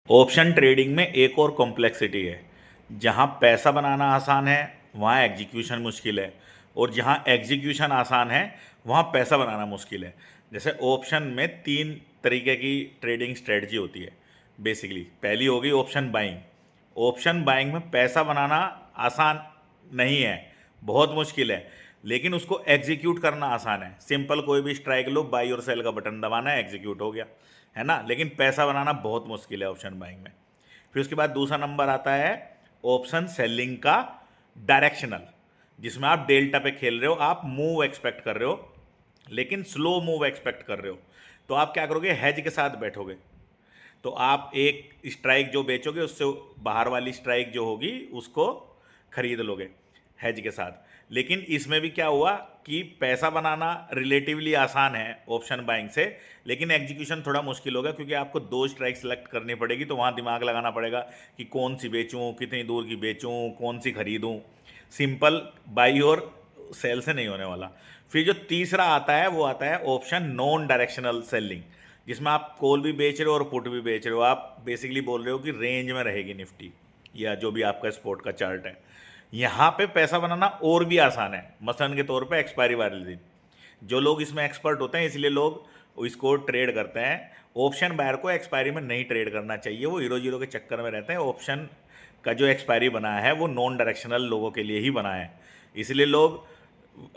Option trading में एक और कॉम्प्लेक्सिटी है। जहाँ पैसा बनाना आसान है वहाँ एग्जीक्यूशन मुश्किल है, और जहाँ एग्जीक्यूशन आसान है वहाँ पैसा बनाना मुश्किल है। जैसे ऑप्शन में तीन तरीके की ट्रेडिंग स्ट्रेटजी होती है बेसिकली। पहली होगी ऑप्शन बाइंग। ऑप्शन बाइंग में पैसा बनाना आसान नहीं है, बहुत मुश्किल है, लेकिन उसको एग्जीक्यूट करना आसान है। सिंपल कोई भी स्ट्राइक लो, बाई और सेल का बटन दबाना है, एग्जीक्यूट हो गया, है ना। लेकिन पैसा बनाना बहुत मुश्किल है ऑप्शन बाइंग में। फिर उसके बाद दूसरा नंबर आता है ऑप्शन सेलिंग का, डायरेक्शनल, जिसमें आप डेल्टा पे खेल रहे हो, आप मूव एक्सपेक्ट कर रहे हो लेकिन स्लो मूव एक्सपेक्ट कर रहे हो। तो आप क्या करोगे, हेज के साथ बैठोगे। तो आप एक स्ट्राइक जो बेचोगे उससे बाहर वाली स्ट्राइक जो होगी उसको खरीद लोगे हेज के साथ। लेकिन इसमें भी क्या हुआ कि पैसा बनाना रिलेटिवली आसान है ऑप्शन बाइंग से, लेकिन एग्जीक्यूशन थोड़ा मुश्किल होगा, क्योंकि आपको दो स्ट्राइक सेलेक्ट करनी पड़ेगी। तो वहाँ दिमाग लगाना पड़ेगा कि कौन सी बेचूं, कितनी दूर की बेचूं, कौन सी खरीदूं। सिंपल बाई और सेल से नहीं होने वाला। फिर जो तीसरा आता है वो आता है ऑप्शन नॉन डायरेक्शनल सेलिंग, जिसमें आप कॉल भी बेच रहे हो और पुट भी बेच रहे हो। आप बेसिकली बोल रहे हो कि रेंज में रहेगी निफ्टी, या जो भी आपका स्पोर्ट का चार्ट है। यहाँ पे पैसा बनाना और भी आसान है। मसलन के तौर पे एक्सपायरी वाले दिन जो लोग इसमें एक्सपर्ट होते हैं, इसलिए लोग इसको ट्रेड करते हैं। ऑप्शन बायर को एक्सपायरी में नहीं ट्रेड करना चाहिए, वो हीरो जीरो के चक्कर में रहते हैं। ऑप्शन का जो एक्सपायरी बना है वो नॉन डायरेक्शनल लोगों के लिए ही बना है, इसलिए लोग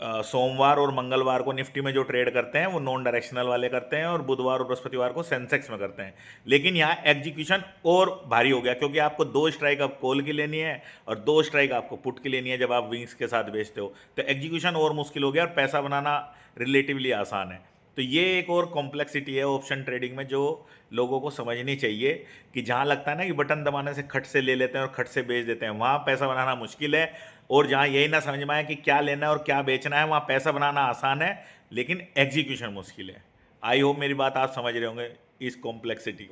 सोमवार और मंगलवार को निफ्टी में जो ट्रेड करते हैं वो नॉन डायरेक्शनल वाले करते हैं, और बुधवार और बृहस्पतिवार को सेंसेक्स में करते हैं। लेकिन यहाँ एग्जीक्यूशन और भारी हो गया, क्योंकि आपको दो स्ट्राइक अब कॉल की लेनी है और दो स्ट्राइक आपको पुट की लेनी है जब आप विंग्स के साथ बेचते हो। तो एग्जीक्यूशन और मुश्किल हो गया, और पैसा बनाना रिलेटिवली आसान है। तो ये एक और कॉम्प्लेक्सिटी है ऑप्शन ट्रेडिंग में, जो लोगों को समझनी चाहिए। कि जहाँ लगता है ना कि बटन दबाने से खट से ले लेते हैं और खट से बेच देते हैं, वहाँ पैसा बनाना मुश्किल है। और जहाँ यही ना समझ में आए कि क्या लेना है और क्या बेचना है, वहाँ पैसा बनाना आसान है लेकिन एग्जीक्यूशन मुश्किल है। आई होप मेरी बात आप समझ रहे होंगे इस कॉम्प्लेक्सिटी को।